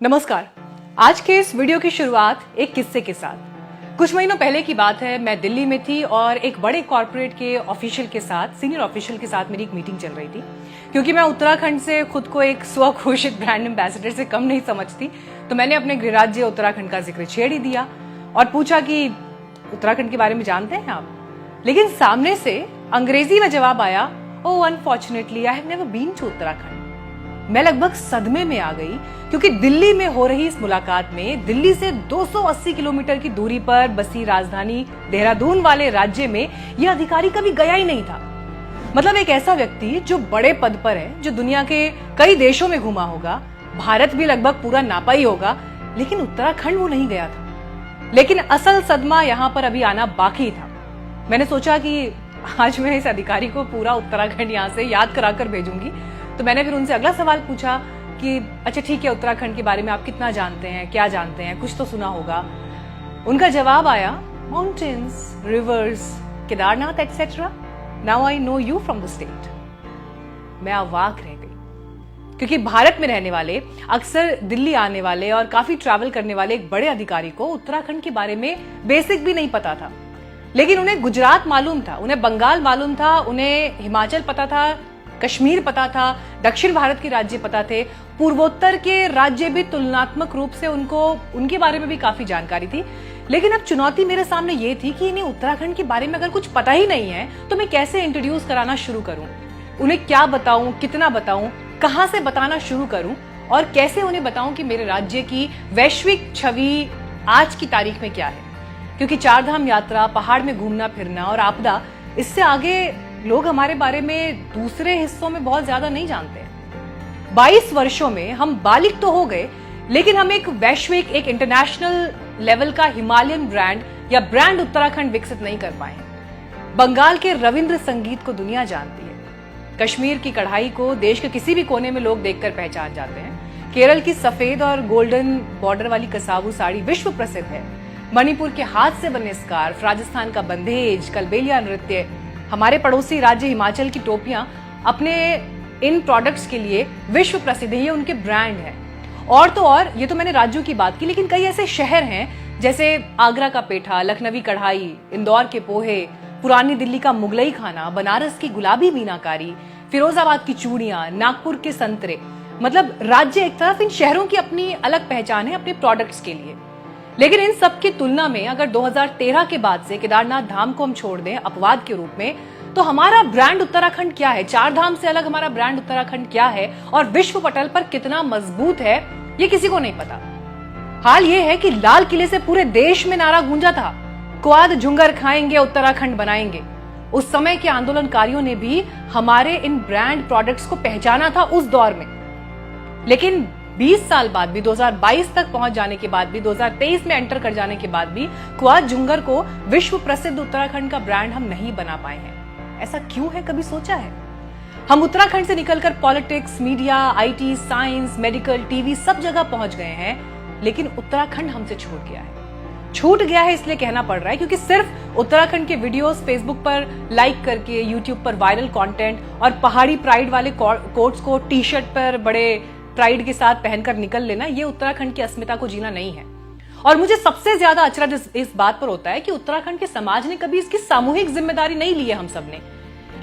नमस्कार। आज के इस वीडियो की शुरुआत एक किस्से के साथ। कुछ महीनों पहले की बात है, मैं दिल्ली में थी और एक बड़े कॉर्पोरेट के ऑफिशियल के साथ, सीनियर ऑफिशियल के साथ मेरी एक मीटिंग चल रही थी। क्योंकि मैं उत्तराखंड से खुद को एक स्वघोषित ब्रांड एम्बेसडर से कम नहीं समझती, तो मैंने अपने गृह राज्य उत्तराखंड का जिक्र छेड़ ही दिया और पूछा कि उत्तराखंड के बारे में जानते हैं आप। लेकिन सामने से अंग्रेजी में जवाब आया, oh unfortunately I have never been to Uttarakhand. मैं लगभग सदमे में आ गई, क्योंकि दिल्ली में हो रही इस मुलाकात में दिल्ली से 280 किलोमीटर की दूरी पर बसी राजधानी देहरादून वाले राज्य में यह अधिकारी कभी गया ही नहीं था। मतलब एक ऐसा व्यक्ति जो बड़े पद पर है, जो दुनिया के कई देशों में घूमा होगा, भारत भी लगभग पूरा नापा ही होगा, लेकिन उत्तराखंड वो नहीं गया था। लेकिन असल सदमा यहाँ पर अभी आना बाकी था। मैंने सोचा कि आज मैं इस अधिकारी को पूरा उत्तराखंड यहाँ से याद कराकर भेजूंगी। तो मैंने फिर उनसे अगला सवाल पूछा कि अच्छा ठीक है, उत्तराखंड के बारे में आप कितना जानते हैं, क्या जानते हैं, कुछ तो सुना होगा। उनका जवाब आया, mountains, reverse, Kedarnath etcetera. Now I know you from the state. मैं अवाक रह गई, क्योंकि भारत में रहने वाले, अक्सर दिल्ली आने वाले और काफी ट्रैवल करने वाले एक बड़े अधिकारी को उत्तराखंड के बारे में बेसिक भी नहीं पता था। लेकिन उन्हें गुजरात मालूम था, उन्हें बंगाल मालूम था, उन्हें हिमाचल पता था, कश्मीर पता था, दक्षिण भारत के राज्य पता थे, पूर्वोत्तर के राज्य भी तुलनात्मक रूप से उनके बारे में भी काफी जानकारी थी। लेकिन अब चुनौती मेरे सामने ये थी कि इन्हें उत्तराखंड के बारे में अगर कुछ पता ही नहीं है तो मैं कैसे इंट्रोड्यूस कराना शुरू करूं, उन्हें क्या बताऊं, कितना बताऊं, कहां से बताना शुरू करूं और कैसे उन्हें बताऊं कि मेरे राज्य की वैश्विक छवि आज की तारीख में क्या है। क्योंकि चारधाम यात्रा, पहाड़ में घूमना फिरना और आपदा, इससे आगे लोग हमारे बारे में दूसरे हिस्सों में बहुत ज्यादा नहीं जानते। 22 वर्षों में हम बालिग तो हो गए, लेकिन हम एक वैश्विक, एक इंटरनेशनल लेवल का हिमालयन ब्रांड या ब्रांड उत्तराखंड विकसित नहीं कर पाए। बंगाल के रविंद्र संगीत को दुनिया जानती है, कश्मीर की कढ़ाई को देश के किसी भी कोने में लोग देखकर पहचान जाते हैं, केरल की सफेद और गोल्डन बॉर्डर वाली कसावू साड़ी विश्व प्रसिद्ध है, मणिपुर के हाथ से बने स्कार्फ, राजस्थान का बंधेज, कलबेलिया नृत्य, हमारे पड़ोसी राज्य हिमाचल की टोपियां अपने इन प्रोडक्ट्स के लिए विश्व प्रसिद्ध है, ये उनके ब्रांड है। और तो और, ये तो मैंने राज्यों की बात की, लेकिन कई ऐसे शहर हैं जैसे आगरा का पेठा, लखनवी कढ़ाई, इंदौर के पोहे, पुरानी दिल्ली का मुगलई खाना, बनारस की गुलाबी मीनाकारी, फिरोजाबाद की चूड़ियां, नागपुर के संतरे। मतलब राज्य एक तरफ, इन शहरों की अपनी अलग पहचान है अपने प्रोडक्ट्स के लिए। लेकिन इन सब की तुलना में अगर 2013 के बाद से केदारनाथ धाम को हम छोड़ दें अपवाद के रूप में, तो हमारा ब्रांड उत्तराखंड क्या है, चार धाम से अलग हमारा ब्रांड उत्तराखंड क्या है और विश्व पटल पर कितना मजबूत है, ये किसी को नहीं पता। हाल ये है कि लाल किले से पूरे देश में नारा गूंजा था, क्वाद झुंगर खाएंगे, उत्तराखंड बनाएंगे। उस समय के आंदोलनकारियों ने भी हमारे इन ब्रांड प्रोडक्ट्स को पहचाना था उस दौर में। लेकिन 20 साल बाद भी, 2022 तक पहुंच जाने के बाद भी, 2023 में एंटर कर जाने के बाद भी क्वाद झुंगर को विश्व प्रसिद्ध उत्तराखंड का ब्रांड हम नहीं बना पाए हैं। ऐसा क्यों है, कभी सोचा है? हम उत्तराखंड से निकलकर politics, media, IT, science, medical, TV सब जगह पहुंच गए हैं, लेकिन उत्तराखंड हमसे छूट गया है। छूट गया है इसलिए कहना पड़ रहा है क्योंकि सिर्फ उत्तराखंड के वीडियोस फेसबुक पर लाइक करके, यूट्यूब पर वायरल कंटेंट और पहाड़ी प्राइड वाले कोट्स को टी शर्ट पर बड़े प्राइड के साथ पहनकर निकल लेना, ये उत्तराखंड की अस्मिता को जीना नहीं है। और मुझे सबसे ज्यादा अचरज इस बात पर होता है कि उत्तराखंड के समाज ने कभी इसकी सामूहिक जिम्मेदारी नहीं ली है। हम सब ने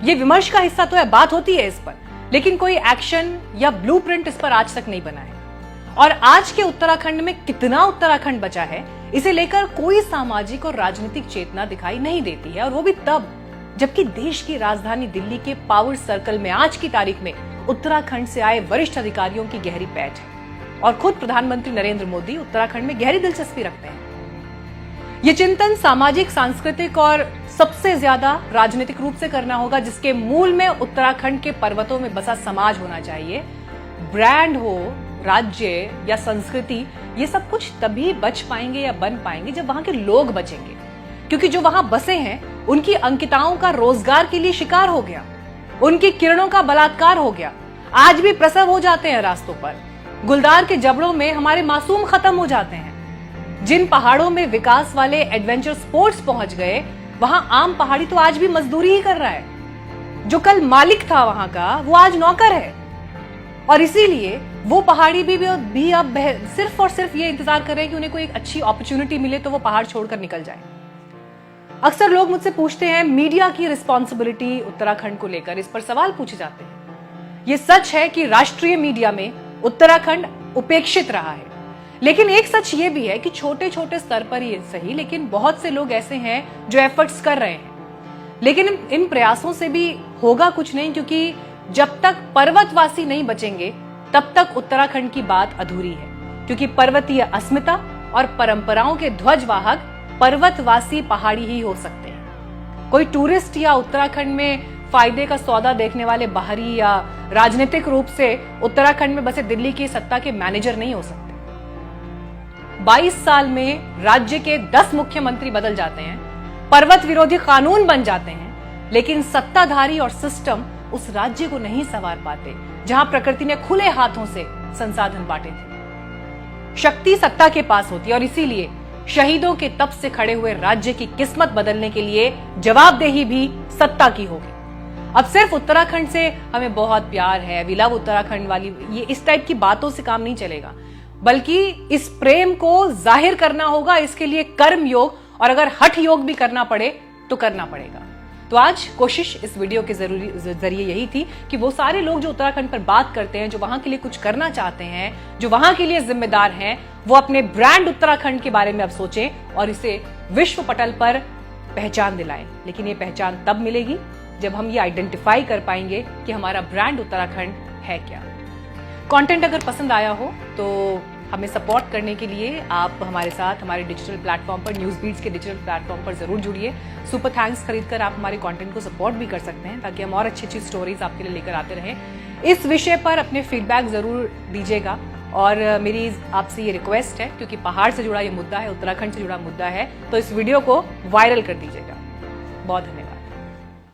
ये विमर्श का हिस्सा तो है, बात होती है इस पर, लेकिन कोई एक्शन या ब्लूप्रिंट इस पर आज तक नहीं बना है। और आज के उत्तराखंड में कितना उत्तराखंड बचा है, इसे लेकर कोई सामाजिक और राजनीतिक चेतना दिखाई नहीं देती है। और वो भी तब जबकि देश की राजधानी दिल्ली के पावर सर्कल में आज की तारीख में उत्तराखंड से आए वरिष्ठ अधिकारियों की गहरी पैठ है और खुद प्रधानमंत्री नरेंद्र मोदी उत्तराखंड में गहरी दिलचस्पी रखते हैं। ये चिंतन सामाजिक, सांस्कृतिक और सबसे ज्यादा राजनीतिक रूप से करना होगा, जिसके मूल में उत्तराखंड के पर्वतों में बसा समाज होना चाहिए। ब्रांड हो, राज्य या संस्कृति, ये सब कुछ तभी बच पाएंगे या बन पाएंगे जब वहां के लोग बचेंगे, क्योंकि जो वहां बसे हैं उनकी अंकिताओं का रोजगार के लिए शिकार हो गया, उनकी किरणों का बलात्कार हो गया। आज भी प्रसव हो जाते हैं रास्तों पर, गुलदार के जबड़ों में हमारे मासूम खत्म हो जाते हैं। जिन पहाड़ों में विकास वाले एडवेंचर स्पोर्ट्स पहुंच गए, वहां आम पहाड़ी तो आज भी मजदूरी ही कर रहा है। जो कल मालिक था वहां का, वो आज नौकर है। और इसीलिए वो पहाड़ी भी अब सिर्फ और सिर्फ ये इंतजार कर रहे हैं कि उन्हें कोई एक अच्छी अपॉर्चुनिटी मिले तो वो पहाड़ छोड़कर निकल जाए। अक्सर लोग मुझसे पूछते हैं मीडिया की रिस्पॉन्सिबिलिटी उत्तराखंड को लेकर, इस पर सवाल पूछे जाते हैं। ये सच है कि राष्ट्रीय मीडिया में उत्तराखंड उपेक्षित रहा है, लेकिन एक सच ये भी है कि छोटे छोटे स्तर पर ही सही, लेकिन बहुत से लोग ऐसे हैं जो एफर्ट्स कर रहे हैं। लेकिन इन प्रयासों से भी होगा कुछ नहीं, क्योंकि जब तक पर्वतवासी नहीं बचेंगे तब तक उत्तराखंड की बात अधूरी है। क्योंकि पर्वतीय अस्मिता और परंपराओं के ध्वजवाहक पर्वतवासी पहाड़ी ही हो सकते हैं। कोई टूरिस्ट या उत्तराखंड में फायदे का सौदा देखने वाले बाहरी या राजनीतिक रूप से उत्तराखंड में बसे दिल्ली की सत्ता के मैनेजर नहीं हो सकते। 22 साल में राज्य के 10 मुख्यमंत्री बदल जाते हैं, पर्वत विरोधी कानून बन जाते हैं, लेकिन सत्ताधारी और सिस्टम उस राज्य को नहीं संवार पाते जहां प्रकृति ने खुले हाथों से संसाधन बांटे थे। शक्ति सत्ता के पास होती है और इसीलिए शहीदों के तप से खड़े हुए राज्य की किस्मत बदलने के लिए जवाबदेही भी सत्ता की होगी। अब सिर्फ उत्तराखंड से हमें बहुत प्यार है, वी लव उत्तराखंड वाली ये इस टाइप की बातों से काम नहीं चलेगा, बल्कि इस प्रेम को जाहिर करना होगा। इसके लिए कर्म योग और अगर हठ योग भी करना पड़े तो करना पड़ेगा। तो आज कोशिश इस वीडियो के जरिए यही थी कि वो सारे लोग जो उत्तराखंड पर बात करते हैं, जो वहां के लिए कुछ करना चाहते हैं, जो वहां के लिए जिम्मेदार हैं, वो अपने ब्रांड उत्तराखंड के बारे में अब सोचें और इसे विश्व पटल पर पहचान दिलाएं। लेकिन ये पहचान तब मिलेगी जब हम ये आइडेंटिफाई कर पाएंगे कि हमारा ब्रांड उत्तराखंड है क्या। कंटेंट अगर पसंद आया हो तो हमें सपोर्ट करने के लिए आप हमारे साथ हमारे डिजिटल प्लेटफॉर्म पर, न्यूज़ बीट्स के डिजिटल प्लेटफॉर्म पर जरूर जुड़िए। सुपर थैंक्स खरीदकर आप हमारे कंटेंट को सपोर्ट भी कर सकते हैं, ताकि हम और अच्छी अच्छी स्टोरीज आपके लिए लेकर आते रहें। इस विषय पर अपने फीडबैक जरूर दीजिएगा और मेरी आपसे ये रिक्वेस्ट है, क्योंकि पहाड़ से जुड़ा ये मुद्दा है, उत्तराखंड से जुड़ा मुद्दा है, तो इस वीडियो को वायरल कर दीजिएगा। बहुत धन्यवाद।